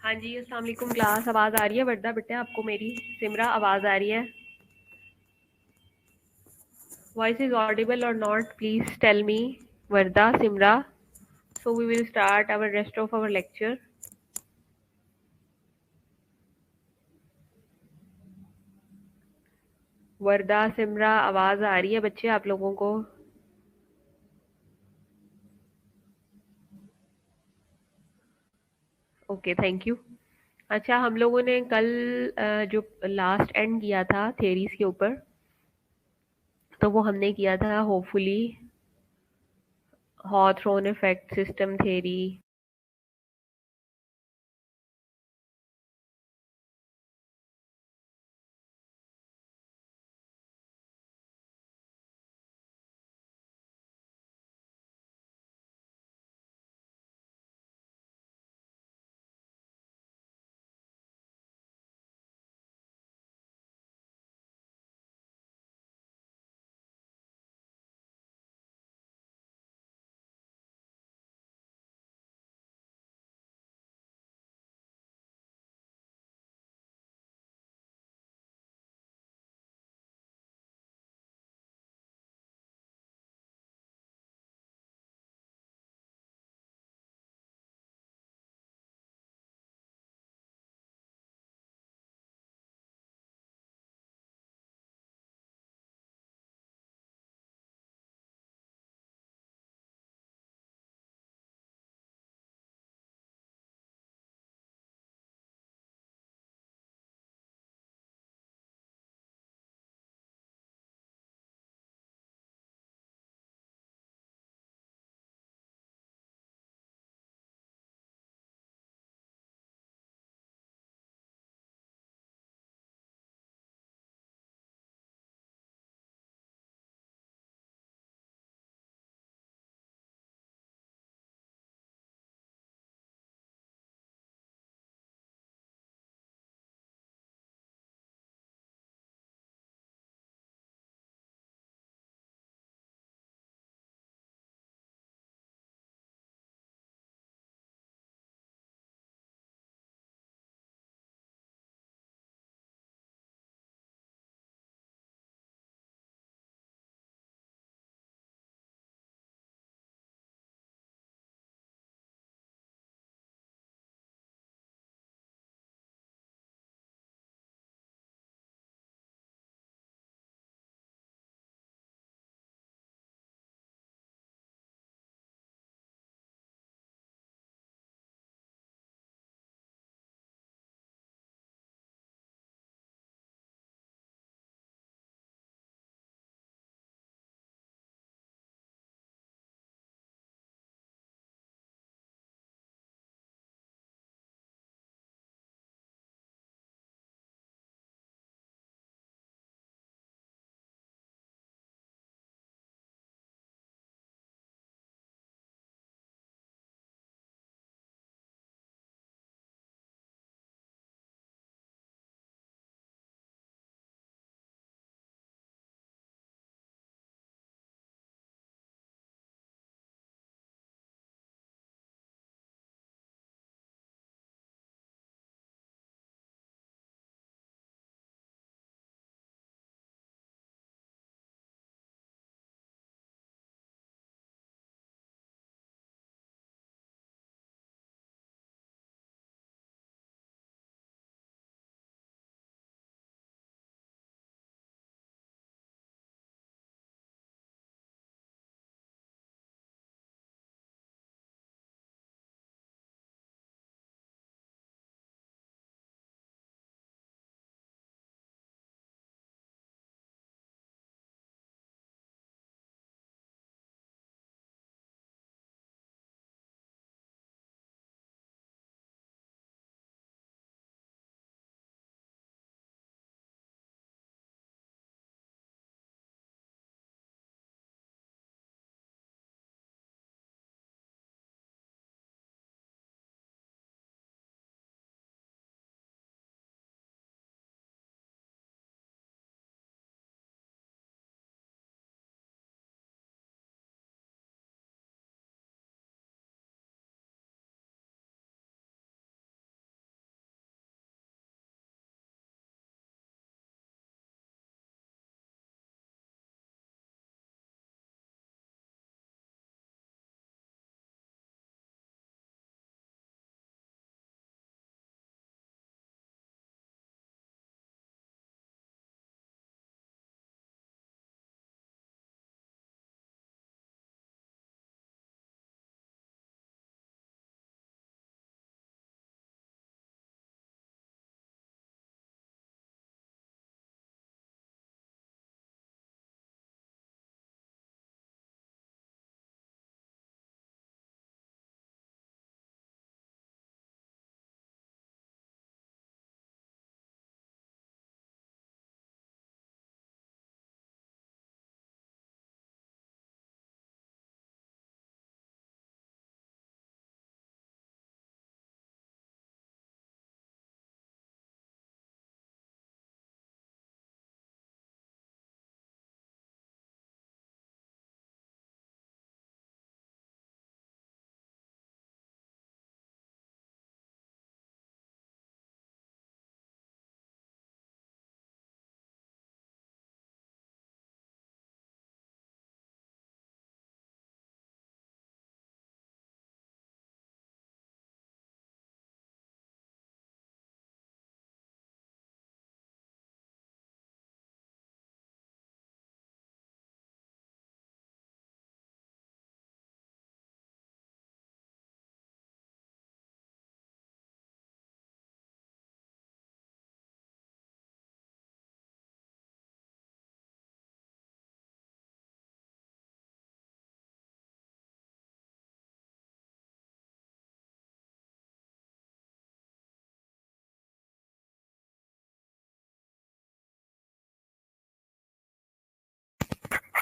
हाँ जी, अस्सलाम वालेकुम क्लास। आवाज़ आ रही है वर्दा बेटा आपको मेरी? सिमरा आवाज़ आ रही है? वॉइस इज ऑडिबल और not? Please tell me. Warda, Simra. So we will start our rest of our lecture. Warda, Simra, आवाज़ आ रही है बच्चे आप लोगों को? Okay, thank you. अच्छा, हम लोगों ने कल जो लास्ट एंड किया था थेरीज के ऊपर, तो वो हमने किया था होपफुली हॉथरॉन इफेक्ट, सिस्टम थेरी,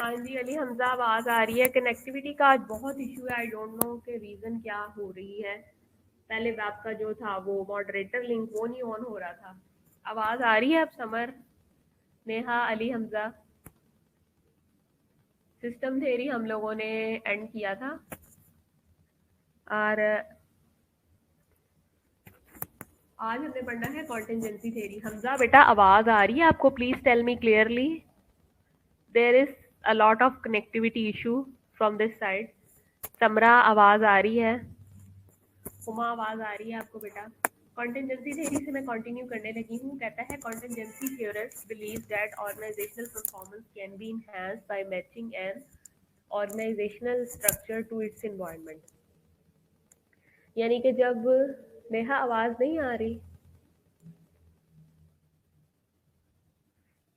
हाँ जी अली हमजा, आवाज़ आ रही है। कनेक्टिविटी का आज बहुत इशू है, आई डोंट नो कि रीज़न क्या हो रही है। पहले आपका जो था वो मॉडरेटर लिंक वो नहीं ऑन हो रहा था। आवाज़ आ रही है अब? Summer, Neha, Ali Hamza, system theory हम लोगों ने एंड किया था और आज हमने पढ़ना है कॉन्टिजेंसी थ्योरी। हमजा बेटा आवाज़ आ रही है आपको? Please tell me clearly. There is a lot of connectivity issue from this side. Samra आवाज़ आ रही है? हुमा आवाज़ आ रही है आपको बेटा? कॉन्टिजेंसी थ्योरी से मैं कंटिन्यू करने लगी हूँ। कहता है contingency theorist believe that organisational performance can be enhanced by matching an organisational structure to its environment. यानी कि जब नेहा आवाज़ नहीं आ रही,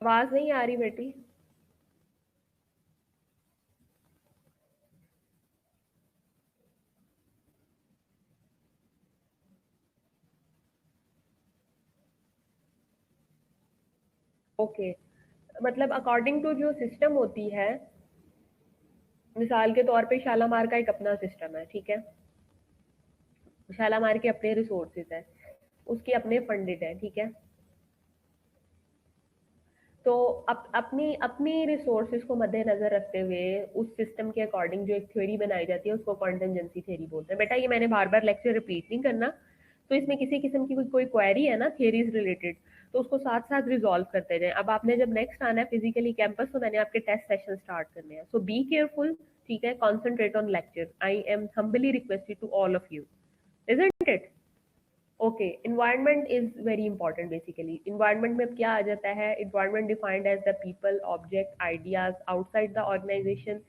आवाज़ नहीं आ रही बेटी? ओके, मतलब अकॉर्डिंग टू जो सिस्टम होती है, मिसाल के तौर पे शालामार का एक अपना सिस्टम है, ठीक है। शालामार के अपने रिसोर्सेज है, उसके अपने फंडेड है, ठीक है। तो अपनी अपनी रिसोर्सेज को मद्देनजर रखते हुए उस सिस्टम के अकॉर्डिंग जो एक थ्योरी बनाई जाती है उसको कॉन्टिजेंसी थ्योरी बोलते हैं। बेटा ये मैंने बार बार लेक्चर रिपीट नहीं करना। तो इसमें किसी किस्म की कोई क्वेरी है ना थियरीज रिलेटेड, तो उसको साथ साथ रिजॉल्व करते जाएं। अब आपने जब नेक्स्ट आना है फिजिकली कैंपस, तो मैंने आपके टेस्ट सेशन स्टार्ट करने हैं। सो बी केयरफुल, ठीक है। Concentrate on lecture. I am humbly requested to all of you, isn't it? Okay, environment is very important. Basically environment में अब क्या आ जाता है? Environment defined as the people, object, ideas outside the organisation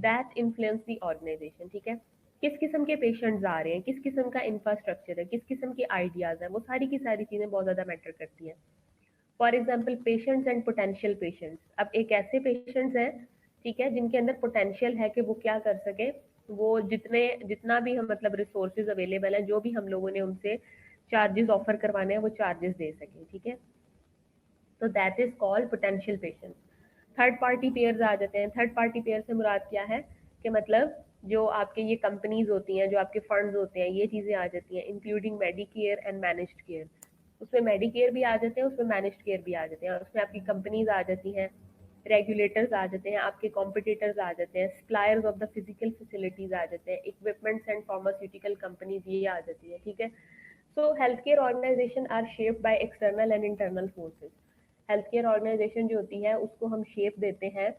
that influence the organisation, ठीक है। किस किस्म के पेशेंट्स आ रहे हैं, किस किस्म का इंफ्रास्ट्रक्चर है, किस किस्म के आइडियाज हैं, वो सारी की सारी चीज़ें बहुत ज़्यादा मैटर करती हैं। For example patients and potential patients. अब एक ऐसे पेशेंट्स हैं, ठीक है, जिनके अंदर पोटेंशियल है कि वो क्या कर सके, वो जितना भी हम मतलब रिसोर्सेज अवेलेबल हैं, जो भी हम लोगों ने उनसे चार्जेस ऑफर करवाने हैं वो चार्जेस दे सकें, ठीक है। तो that is called potential patients. Third party payers आ जाते हैं। थर्ड पार्टी पेयर से मुराद क्या है कि मतलब जो आपके ये कंपनीज होती हैं, जो आपके फंड्स होते हैं, ये चीज़ें आ जाती हैं, including Medicare and managed care. उसमें मेडिकेयर भी आ जाते हैं, उसमें मैनेज्ड केयर भी आ जाते हैं, और उसमें आपकी कंपनीज आ जाती हैं, रेगुलेटर्स आ जाते हैं, आपके कॉम्पिटिटर्स आ जाते हैं, suppliers of the physical facilities आ जाते हैं, इक्विपमेंट्स एंड फार्मास्यूटिकल कंपनीज ये आ जाती है, ठीक है। So health care organisation are shaped by external and internal forces. Health care organisation जो होती है उसको हम शेप देते हैं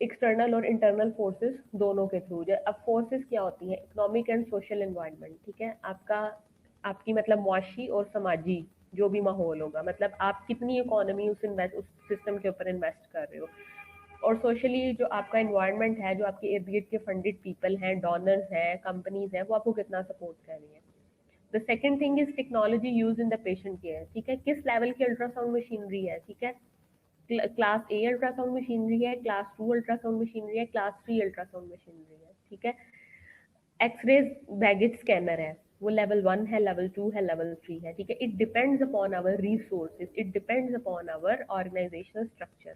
एक्सटर्नल और इंटरनल फोर्सेस दोनों के थ्रू। अब फोर्सेस क्या होती हैं? इकोनॉमिक एंड सोशल एनवायरनमेंट, ठीक है। आपका आपकी मतलब मुआशी और समाजी जो भी माहौल होगा, मतलब आप कितनी इकोनॉमी उस सिस्टम के ऊपर इन्वेस्ट कर रहे हो। और सोशली जो आपका इन्वायरमेंट है, जो आपके इर्द गिर्द के फंडेड पीपल हैं, डोनर्स हैं, कंपनीज हैं, वो आपको कितना सपोर्ट कर रही है। The second thing is technology use in the patient care, ठीक है। किस लेवल की अल्ट्रासाउंड मशीनरी है, ठीक है। क्लास ए अल्ट्रासाउंड मशीनरी है, क्लास 2 अल्ट्रासाउंड मशीनरी है, क्लास 3 अल्ट्रासाउंड मशीनरी है, ठीक है। एक्सरे बैगेज स्कैनर है, वो लेवल 1 है, लेवल 2 है, लेवल 3 है, ठीक है। It depends upon our resources, it depends upon our organisational structure.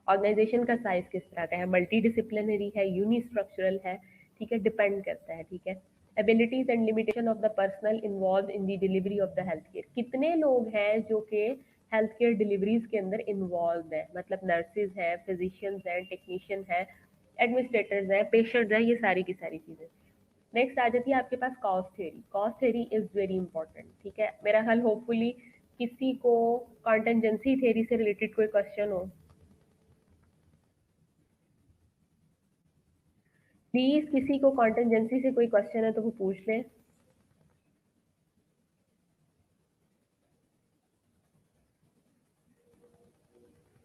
Organisation का साइज किस तरह का है, मल्टी डिसिप्लिनरी है, यूनि स्ट्रक्चरल है, ठीक है, डिपेंड करता है, ठीक है। Abilities and limitation of the personal involve in the delivery of the health care. कितने लोग हैं जो कि हेल्थ केयर डिलीवरीज के अंदर इन्वॉल्व है, मतलब नर्सेज हैं, फिजिशियंस हैं, टेक्नीशियन हैं, एडमिनिस्ट्रेटर्स हैं, पेशेंट्स हैं, ये सारी की सारी चीज़ें। नेक्स्ट आ जाती है आपके पास cost theory. Cost theory is very important, ठीक है। मेरा ख्याल होपफुली किसी को कॉन्टेंजेंसी थ्योरी से रिलेटेड कोई क्वेश्चन हो, प्लीज किसी को कॉन्टेंजेंसी से कोई क्वेश्चन है तो वो पूछ लें।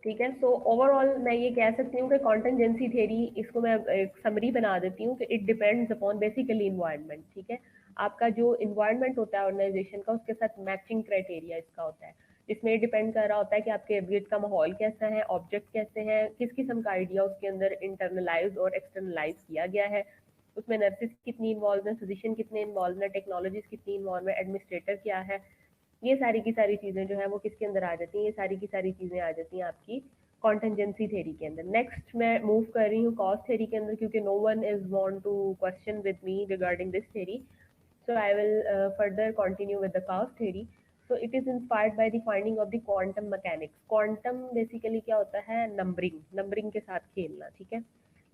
ठीक है, सो ओवरऑल मैं ये कह सकती हूँ कि कॉन्टेंजेंसी थ्योरी, इसको मैं एक समरी बना देती हूँ कि it depends upon basically environment, ठीक है। आपका जो इन्वायरमेंट होता है ऑर्गेनाइजेशन का, उसके साथ मैचिंग क्राइटेरिया इसका होता है। इसमें डिपेंड कर रहा होता है कि आपके इर्द का माहौल कैसा है, ऑब्जेक्ट कैसे हैं, किस किस्म का आइडिया उसके अंदर इंटरनलाइज और एक्सटर्नलाइज किया गया है, उसमें नर्सेज कितनी इन्वॉल्व है, फिजिशियन कितने इन्वॉल्व है, टेक्नोलॉजीज कितनी इन्वॉल्व है, एडमिनिस्ट्रेटर क्या है। ये सारी की सारी चीज़ें जो है वो किसके अंदर आ जाती हैं? ये सारी की सारी चीज़ें आ जाती हैं आपकी कॉन्टेंजेंसी थ्योरी के अंदर। नेक्स्ट मैं मूव कर रही हूँ कॉस्ट थ्योरी के अंदर, क्योंकि no one is want to question with me regarding this theory, so I will further continue with the chaos theory. So it is inspired by the finding of the quantum mechanics. Quantum basically क्या होता है, numbering के साथ खेलना, ठीक है।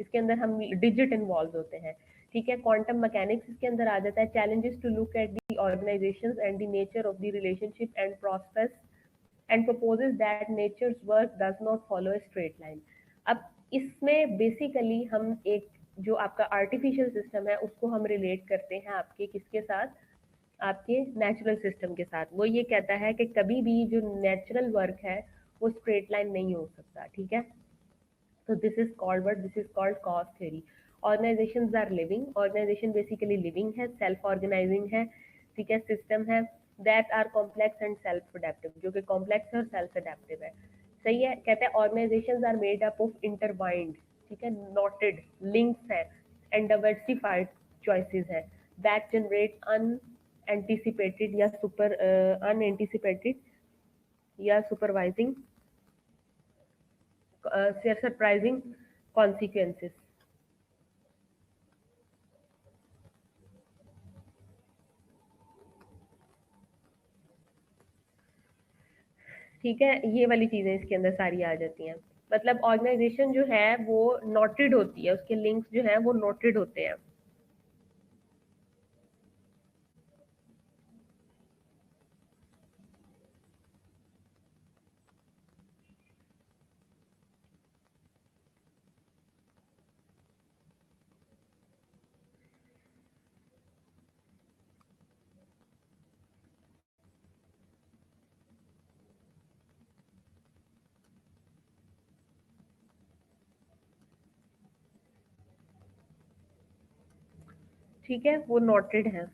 इसके अंदर हम डिजिट इन्वॉल्व होते हैं, ठीक है। क्वांटम मैकेनिक्स इसके अंदर आ जाता है। Challenges to look at the organisations and the nature of the relationship and process and proposes that nature's work does not follow a straight line. अब इसमें बेसिकली हम एक जो आपका आर्टिफिशियल सिस्टम है उसको हम रिलेट करते हैं आपके किसके साथ, आपके नेचुरल सिस्टम के साथ। वो ये कहता है कि कभी भी जो नेचुरल वर्क है वो स्ट्रेट लाइन नहीं हो सकता, ठीक है। तो this is called chaos theory. Organisations are living, organisation basically living है, सेल्फ ऑर्गेनाइजिंग है, ठीक है, सिस्टम है that are complex and self adaptive, जो कि कॉम्प्लेक्स और सेल्फ अडेप्टिव है, सही है। कहते हैं organisations are made up of intertwined, ठीक है, नोटेड लिंक्स है एंड डाइवर्सिफाइड चॉइसेस है दैट जनरेट अनएंटिसिपेटेड या अनएंटिसिपेटेड या सुपरवाइजिंग सरप्राइजिंग कॉन्सिक्वेंसेस, ठीक है। ये वाली चीजें इसके अंदर सारी आ जाती हैं। मतलब ऑर्गेनाइजेशन जो है वो नोटेड होती है, उसके लिंक्स जो है वो नोटेड होते हैं, ठीक है, वो नोटेड है।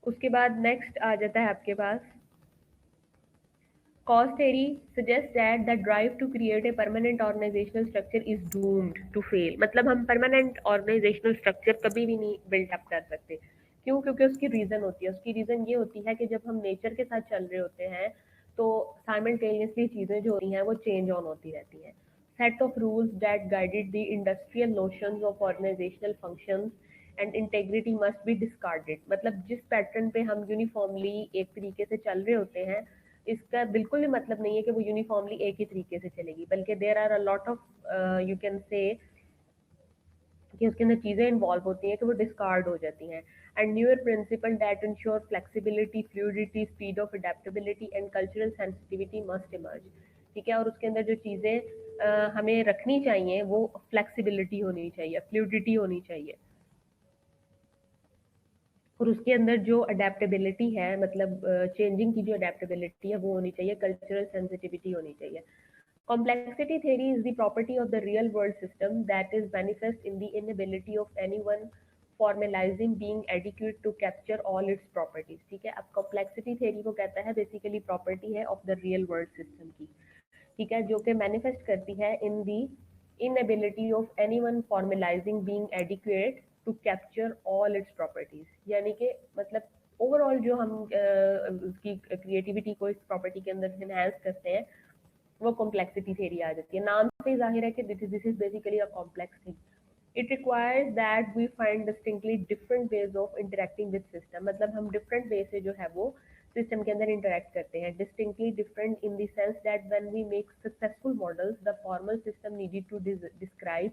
उसके बाद नेक्स्ट आ जाता है आपके पास cause theory suggests that the drive to create a permanent organizational structure is doomed to fail। मतलब हम permanent organizational structure कभी भी नहीं build up कर सकते। क्यों? क्योंकि उसकी रीजन होती है, उसकी रीजन ये होती है कि जब हम नेचर के साथ चल रहे होते हैं तो साइमल्टेनियसली चीजें जो होती हैं वो चेंज ऑन होती रहती हैं। Set of rules that guided the industrial notions of organisational functions and integrity must be discarded. मतलब जिस पैटर्न पे हम यूनिफॉर्मली एक तरीके से चल रहे होते हैं, इसका बिल्कुल भी मतलब नहीं है कि वो यूनिफॉर्मली एक ही तरीके से चलेगी, बल्कि there are a lot of you can say कि उसके अंदर चीज़ें इन्वॉल्व होती हैं कि वो डिस्कार्ड हो जाती हैं। And newer principal that ensure flexibility, fluidity, speed of adaptability and cultural sensitivity must emerge, ठीक है। और उसके अंदर जो चीज़ें हमें रखनी चाहिए वो फ्लेक्सिबिलिटी होनी चाहिए, फ्लूइडिटी होनी चाहिए, और उसके अंदर जो अडेप्टेबिलिटी है, मतलब चेंजिंग की जो अडेप्टेबिलिटी है वो होनी चाहिए, कल्चरल सेंसिटिविटी होनी चाहिए। Complexity theory is the property of the real world system that is manifest in the inability of anyone formalizing being adequate to capture all its properties, ठीक है। अब complexity theory को कहता है बेसिकली प्रॉपर्टी है of the real world system की, ठीक है, जो कि मैनिफेस्ट करती है इन दी inability of anyone formalizing being adequate to capture all its properties। यानी कि मतलब ओवरऑल जो हम उसकी क्रिएटिविटी को इस प्रॉपर्टी के अंदर इनहेंस करते हैं वो कॉम्प्लेक्सिटी थ्योरी आ जाती है। नाम से ही जाहिर है कि this is basically a complex thing. It requires that we find distinctly different ways of interacting with system. मतलब हम डिफरेंट वे से जो है वो सिस्टम के अंदर इंटरेक्ट करते हैं। Distinctly different in the sense that when we make successful models the formal system needed to describe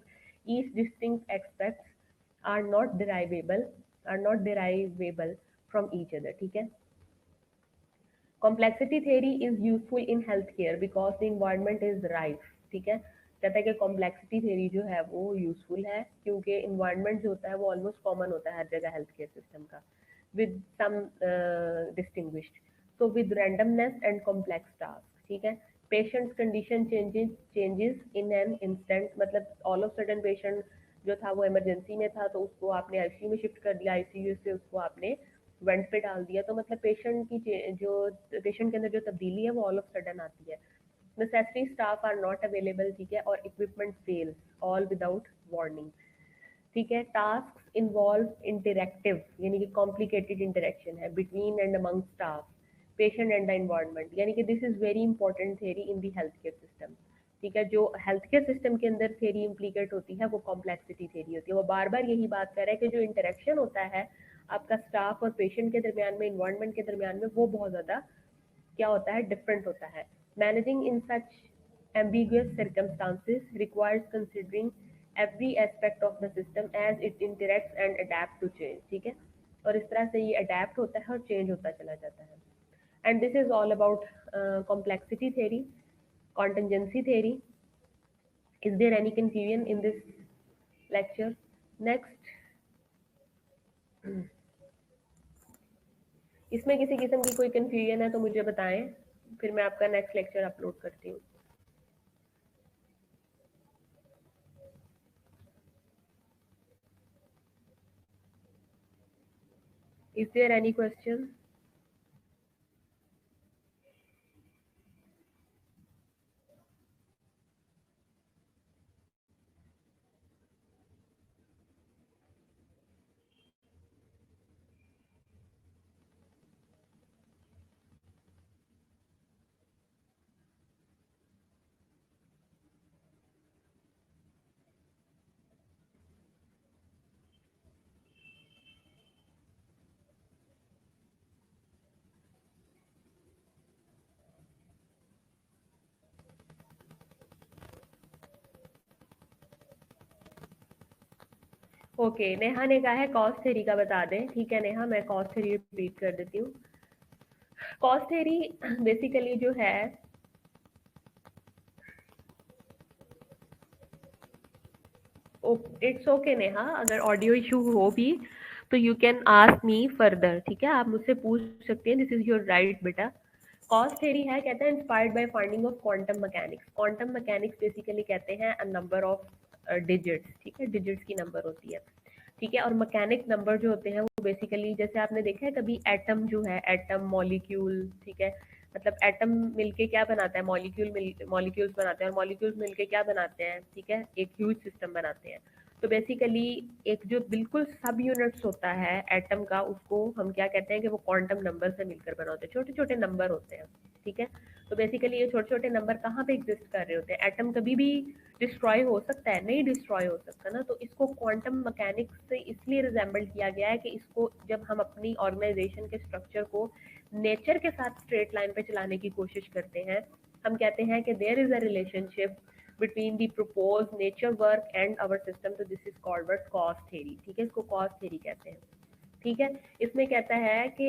each distinct aspects are not derivable from each other, ठीक है। Complexity theory is useful in health care because the environment is rife, ठीक है। कहता है कि complexity theory जो है वो यूजफुल है क्योंकि इन्वायरमेंट जो होता है वो ऑलमोस्ट कॉमन होता है हर जगह हेल्थ केयर सिस्टम का, with some distinguished, so with randomness and complex task, ठीक है। Patients condition changes in an instant, मतलब ऑल ऑफ सडन पेशेंट जो था वो इमरजेंसी में था तो उसको आपने आईसीयू में शिफ्ट कर दिया, आईसीयू से उसको आपने वेंट पे डाल दिया, तो मतलब जो पेशेंट के अंदर जो तब्दीली है वो ऑल ऑफ सडन आती है। Necessary staff are not available, ठीक है, और equipment fails all without warning, ठीक है। टास्क इन्वॉल्व इंटरेक्टिव, यानी कि कॉम्प्लिकेटेड इंटरेक्शन है between and among staff, patient and the environment, यानी कि this is very important theory in the health care system, ठीक है। जो हेल्थ केयर सिस्टम के अंदर थेरी इम्प्लीकेट होती है वो कॉम्प्लेक्सिटी थेरी होती है। वो बार बार यही बात कर रहा है कि जो इंटरेक्शन होता है आपका स्टाफ और पेशेंट के दरमियान में, इन्वायरमेंट के दरमियान में, वो बहुत ज़्यादा क्या होता है, डिफरेंट होता है। Managing in such ambiguous circumstances requires considering every aspect of the system as it interacts and adapt to change, ठीक है। और इस तरह से ये अडेप्ट होता है और चेंज होता चला जाता है। And this is all about complexity theory, contingency theory. Is there any confusion in this lecture? Next, इसमें किसी किस्म की कोई कंफ्यूजन है तो मुझे बताएं, फिर मैं आपका नेक्स्ट लेक्चर अपलोड करती हूँ। Is there any question? Okay, Neha ने कहा है कॉस थ्योरी का बता दें। ठीक है नेहा, मैं कॉस थ्योरी रिपीट कर देती हूँ। कॉस थ्योरी बेसिकली जो है, इट्स ओके नेहा, अगर ऑडियो इशू हो भी तो you can ask me further, ठीक है, आप मुझसे पूछ सकते हैं, दिस इज योर राइट बेटा। कॉस थ्योरी है, कहते हैं inspired by finding of quantum mechanics. Quantum mechanics basically कहते हैं अ नंबर ऑफ डिजिट्स, ठीक है, डिजिट्स की नंबर होती है, ठीक है। और मैकेनिक नंबर जो होते हैं वो बेसिकली, जैसे आपने देखा है कभी एटम जो है, एटम मॉलिक्यूल, ठीक है, मतलब एटम मिलके क्या बनाता है, मॉलिक्यूल्स बनाते हैं, और मॉलिक्यूल्स मिलके क्या बनाते हैं, ठीक है, एक ह्यूज सिस्टम बनाते हैं। तो बेसिकली एक जो बिल्कुल सब यूनिट्स होता है एटम का, उसको हम क्या कहते हैं कि वो क्वांटम नंबर से मिलकर बना होता है, छोटे छोटे नंबर होते हैं, ठीक है। तो बेसिकली ये छोटे छोटे नंबर कहाँ पे एग्जिस्ट कर रहे होते हैं, एटम कभी भी डिस्ट्रॉय हो सकता है, नहीं डिस्ट्रॉय हो सकता ना। तो इसको क्वांटम मैकेनिक्स से इसलिए रिजेंबल किया गया है कि इसको जब हम अपनी ऑर्गेनाइजेशन के स्ट्रक्चर को नेचर के साथ स्ट्रेट लाइन पे चलाने की कोशिश करते हैं, हम कहते हैं कि there is a relationship between the propose nature work and our system, तो this is called word cause theory, ठीक है, इसको कॉस थ्योरी कहते हैं, ठीक है। इसमें कहता है कि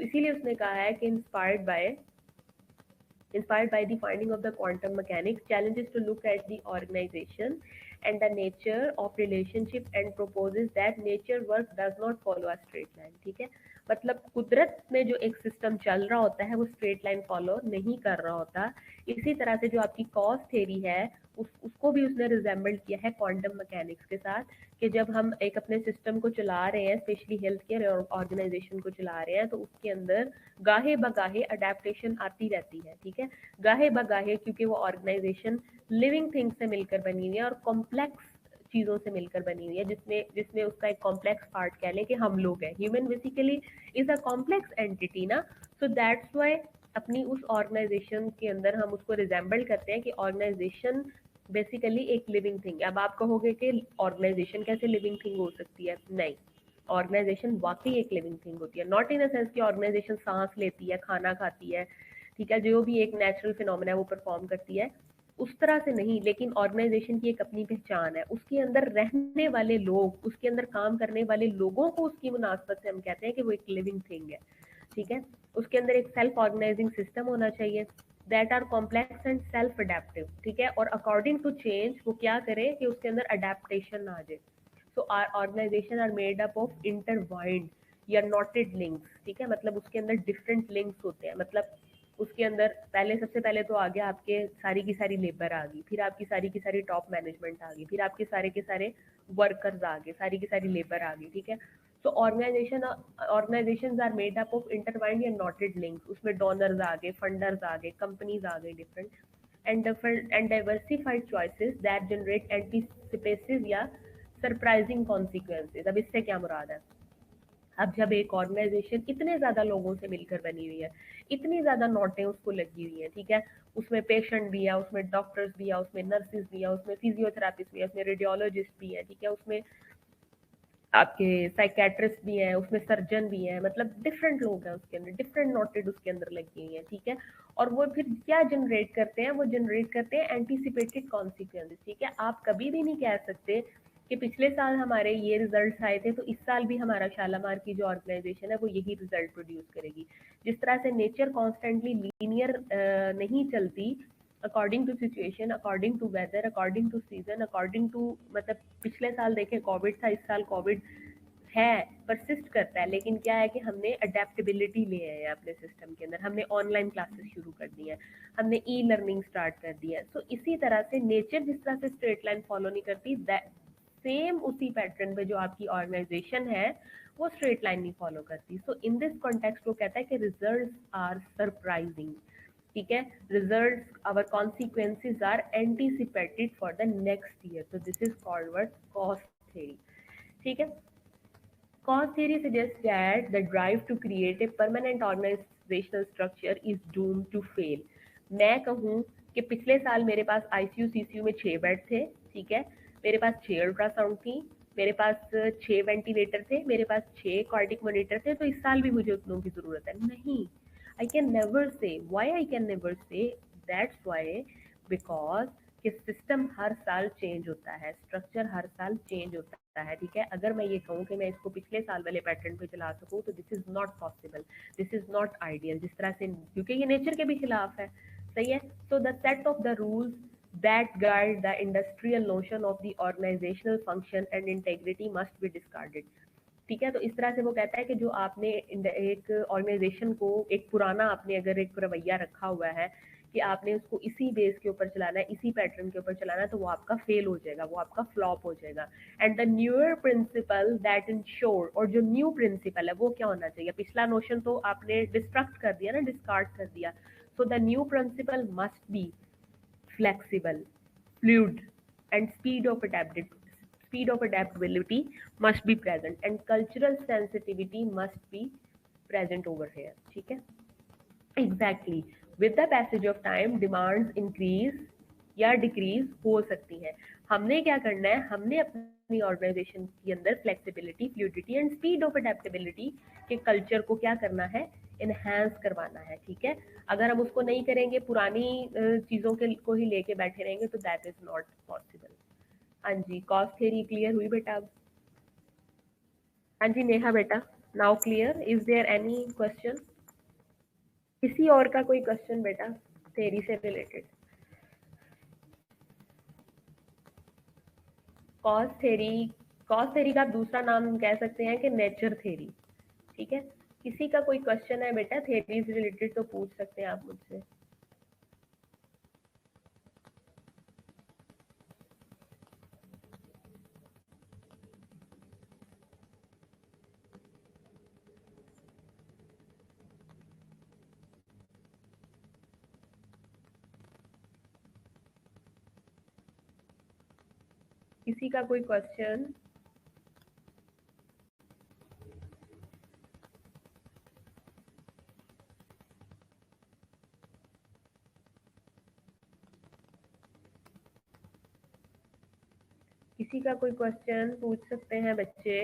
इसीलिए उसने कहा है कि inspired by the finding of the quantum mechanics, challenges to look at the organization and the nature of relationship and proposes that nature work does not follow a straight line, ठीक है। मतलब कुदरत में जो एक सिस्टम चल रहा होता है वो स्ट्रेट लाइन फॉलो नहीं कर रहा होता। इसी तरह से जो आपकी कॉस थ्योरी है उसको भी उसने रिजेंबल किया है क्वांटम मैकेनिक्स के साथ, कि जब हम एक अपने सिस्टम को चला रहे हैं, स्पेशली हेल्थ केयर ऑर्गेनाइजेशन को चला रहे हैं, तो उसके अंदर गाहे बगाहे अडेप्टेशन आती रहती है, ठीक है। गाहे बगाहे, क्योंकि वो ऑर्गेनाइजेशन लिविंग थिंग्स से मिलकर बनी हुई है और कॉम्प्लेक्स चीज़ों से मिलकर बनी हुई है, जिसमें जिसमें उसका एक कॉम्प्लेक्स पार्ट कह लें कि हम लोग हैं, human basically is a complex entity ना। सो दैट्स वाई अपनी उस ऑर्गेनाइजेशन के अंदर हम उसको रिजेंबल करते हैं कि ऑर्गेनाइजेशन बेसिकली एक लिविंग थिंग है। अब आप कहोगे कि ऑर्गेनाइजेशन कैसे लिविंग थिंग हो सकती है, नहीं, ऑर्गेनाइजेशन वाकई एक लिविंग थिंग होती है, नॉट इन अ सेंस कि ऑर्गेनाइजेशन सांस लेती है, खाना खाती है, ठीक है, जो भी एक नेचुरल फिनोमेना है वो परफॉर्म करती है, उस तरह से नहीं। लेकिन ऑर्गेनाइजेशन की एक अपनी पहचान है, उसके अंदर रहने वाले लोग, उसके अंदर काम करने वाले लोगों को उसकी मुनासबत से हम कहते हैं कि वो एक लिविंग थिंग है, ठीक है। उसके अंदर एक सेल्फ ऑर्गेनाइजिंग सिस्टम होना चाहिए that are complex and self adaptive, ठीक है, और अकॉर्डिंग टू चेंज वो क्या करे कि उसके अंदर अडेप्टेशन आ जाए। So our organisation are made up of intertwined या नॉटेड लिंक्स, ठीक है, मतलब उसके अंदर डिफरेंट लिंक्स होते हैं। मतलब उसके अंदर पहले, सबसे पहले तो आ गया आपके सारी की सारी लेबर आ गई, फिर आपकी सारी की सारी टॉप मैनेजमेंट आ गई, फिर आपके सारे के सारे वर्कर्स आ गए, सारी की सारी लेबर आ गई, ठीक है। तो organisations are made up of intertwined या नॉटेड लिंक्स, उसमें डोनर्स आ गए, फंडर्स आ गए, कंपनीज आ गई different, and diversified choices that generate anticipative या सरप्राइजिंग कॉन्सिक्वेंसेज। अब इससे क्या मुराद है? अब जब एक ऑर्गेनाइजेशन इतने ज्यादा लोगों से मिलकर बनी हुई है, इतनी ज्यादा नोटें उसको लगी हुई हैं, ठीक है, उसमें पेशेंट भी है, उसमें डॉक्टर्स भी है, उसमें नर्सिस भी है, उसमें फिजियोथेरापिस्ट भी है, उसमें रेडियोलॉजिस्ट भी है, ठीक है, उसमें आपके साइकेट्रिस्ट भी हैं, उसमें सर्जन भी हैं, मतलब डिफरेंट लोग हैं उसके अंदर, डिफरेंट नोटेड उसके अंदर लगी हुई हैं, ठीक है। और वो फिर क्या जनरेट करते हैं? वो जनरेट करते हैं एंटीसिपेटेड कॉन्सिक्वेंसेस, ठीक है। आप कभी भी नहीं कह सकते कि पिछले साल हमारे ये रिजल्ट्स आए थे तो इस साल भी हमारा शालामार की जो ऑर्गेनाइजेशन है वो यही रिजल्ट प्रोड्यूस करेगी। जिस तरह से नेचर कॉन्स्टेंटली लीनियर नहीं चलती, according to situation, according to weather, according to season, according to, मतलब पिछले साल देखें कोविड था, इस साल कोविड है, परसिस्ट करता है, लेकिन क्या है कि हमने अडेप्टेबिलिटी ले आए हैं अपने सिस्टम के अंदर, हमने ऑनलाइन क्लासेस शुरू कर दी हैं, हमने ई लर्निंग स्टार्ट कर दी है। सो इसी तरह से नेचर जिस तरह से स्ट्रेट लाइन फॉलो नहीं करती, सेम उसी पैटर्न पे जो आपकी ऑर्गेनाइजेशन है वो स्ट्रेट लाइन नहीं फॉलो करती। सो इन दिस कॉन्टेक्स्ट वो कहता है कि रिजल्ट्स आर सरप्राइजिंग, ठीक है, results our consequences are anticipated for the next year, तो this is called word cost theory, ठीक है। Cause theory suggests that the drive to create a permanent organizational structure is doomed to fail. मैं कहूँ कि पिछले साल मेरे पास ICU CCU में 6 बेड थे, ठीक है, मेरे पास 6 अल्ट्रासाउंड थी, मेरे पास 6 वेंटिलेटर थे, मेरे पास 6 कार्डिक मॉनिटर थे, तो इस साल भी मुझे उतनों की जरूरत है नहीं। I can never say, why I can never say, that's why, because कि सिस्टम हर साल चेंज होता है, स्ट्रक्चर हर साल चेंज होता है, ठीक है। अगर मैं ये कहूँ कि मैं इसको पिछले साल वाले पैटर्न पे चला सकूँ तो this is not possible, this is not ideal, जिस तरह से, क्योंकि ये नेचर के भी खिलाफ है, सही है। So the set of the rules that guide the industrial notion of the organizational function and integrity must be discarded, ठीक है। तो इस तरह से वो कहता है कि जो आपने एक ऑर्गेनाइजेशन को, एक पुराना आपने अगर एक रवैया रखा हुआ है कि आपने उसको इसी बेस के ऊपर चलाना है, इसी पैटर्न के ऊपर चलाना है, तो वो आपका फेल हो जाएगा, वो आपका फ्लॉप हो जाएगा। And the newer principal that ensure, और जो न्यू प्रिंसिपल है वो क्या होना चाहिए? पिछला नोशन तो आपने डिस्ट्रक्ट कर दिया ना, डिस्कार्ड कर दिया। So the new principle must be flexible, fluid, and speed of adaptability must be present, and cultural sensitivity must be present over here, ठीक है। Exactly, with the passage of time demands increase या decrease हो सकती हैं। हमने क्या करना है? हमने अपनी ऑर्गेनाइजेशन के अंदर flexibility, fluidity and speed of adaptability के कल्चर को क्या करना है? इनहेंस करवाना है, ठीक है। अगर हम उसको नहीं करेंगे, पुरानी चीज़ों के को ही लेके बैठे रहेंगे, तो दैट इज नॉट पॉसिबल। हाँ जी, कॉस्ट थ्योरी क्लियर हुई बेटा अब? हाँ जी नेहा बेटा, now clear? Is there any question? किसी और का कोई क्वेश्चन बेटा थेरी से related? Chaos theory, chaos theory का आप दूसरा नाम कह सकते हैं कि नेचर थेरी, ठीक है। किसी का कोई क्वेश्चन है बेटा थेरी से रिलेटेड तो पूछ सकते हैं आप मुझसे। किसी का कोई क्वेश्चन? किसी का कोई क्वेश्चन पूछ सकते हैं बच्चे।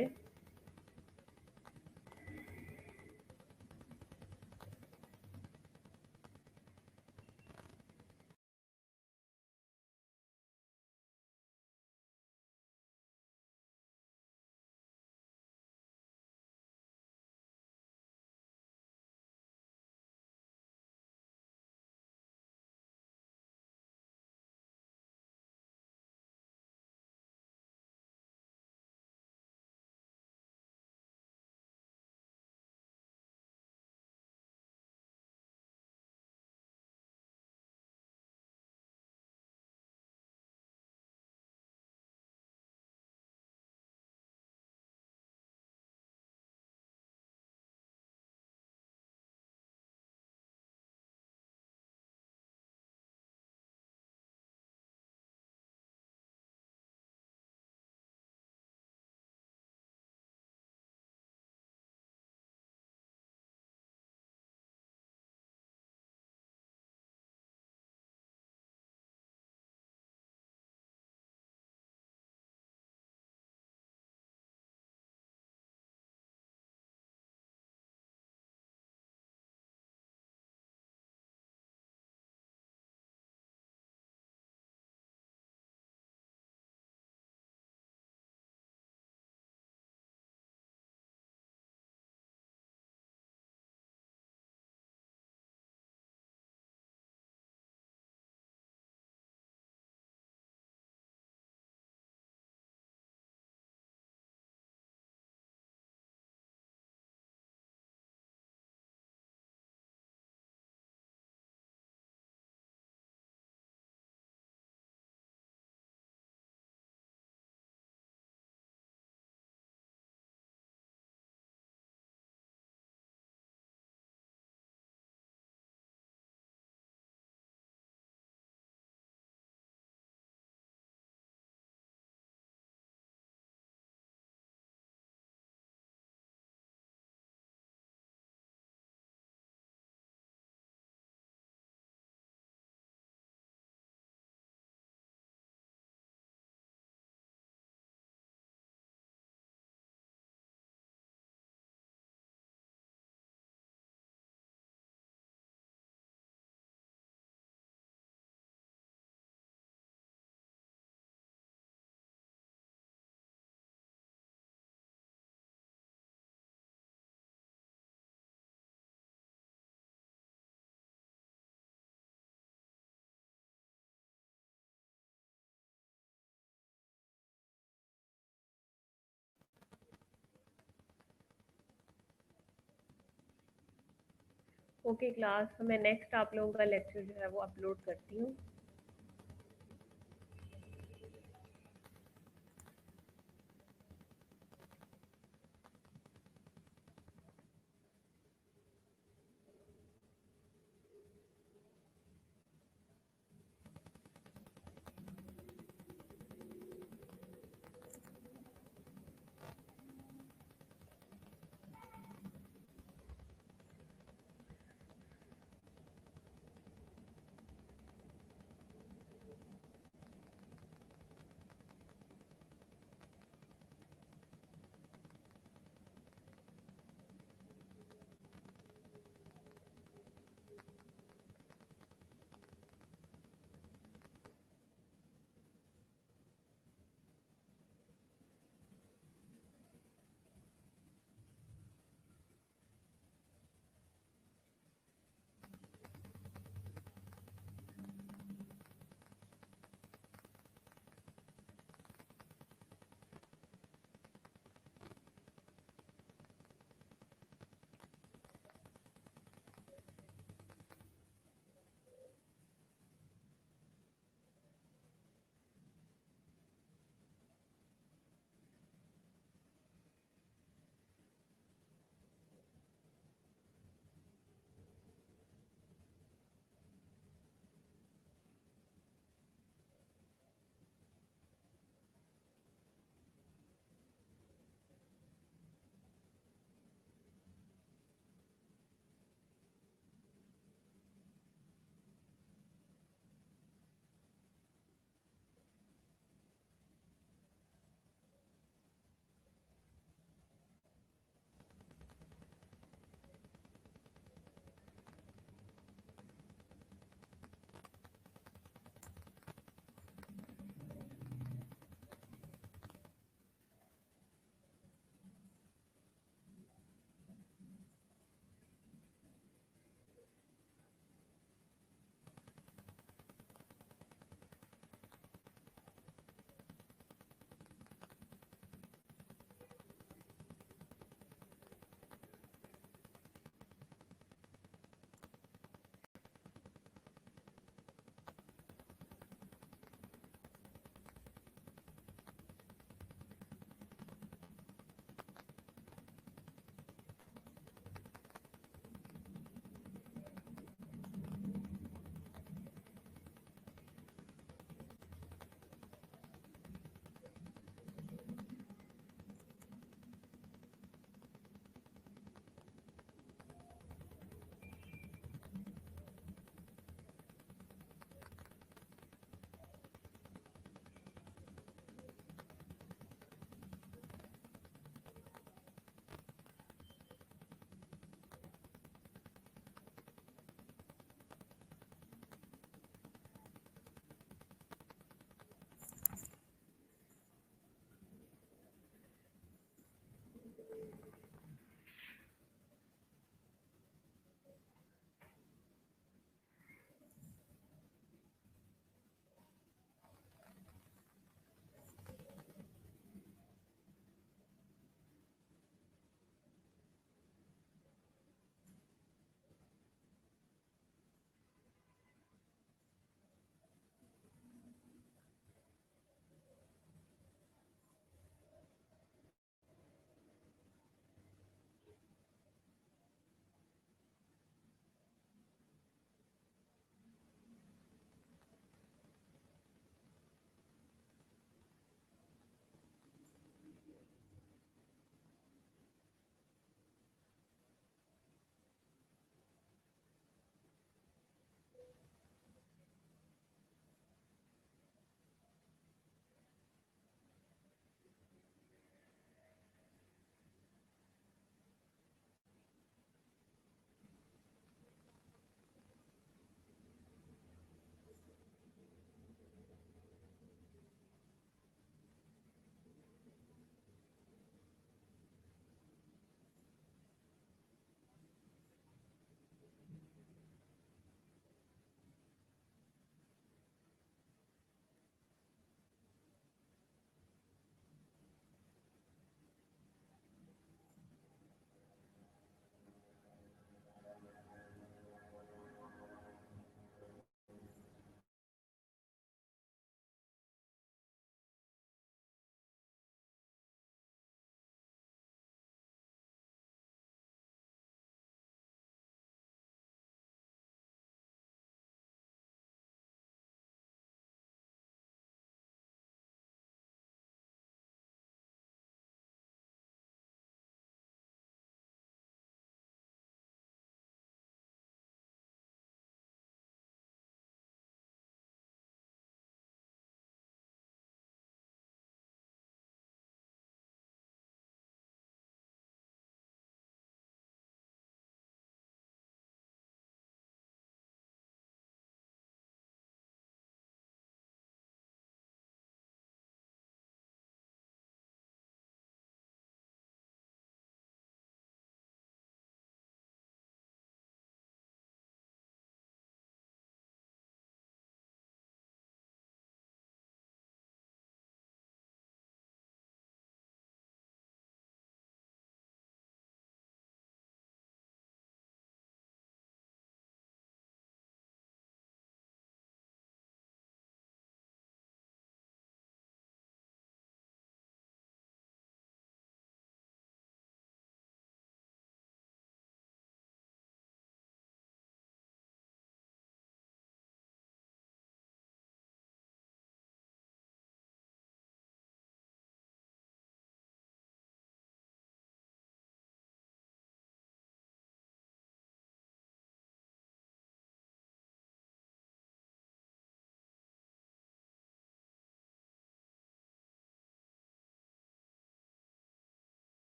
ओके क्लास, मैं नेक्स्ट आप लोगों का लेक्चर जो है वो अपलोड करती हूँ।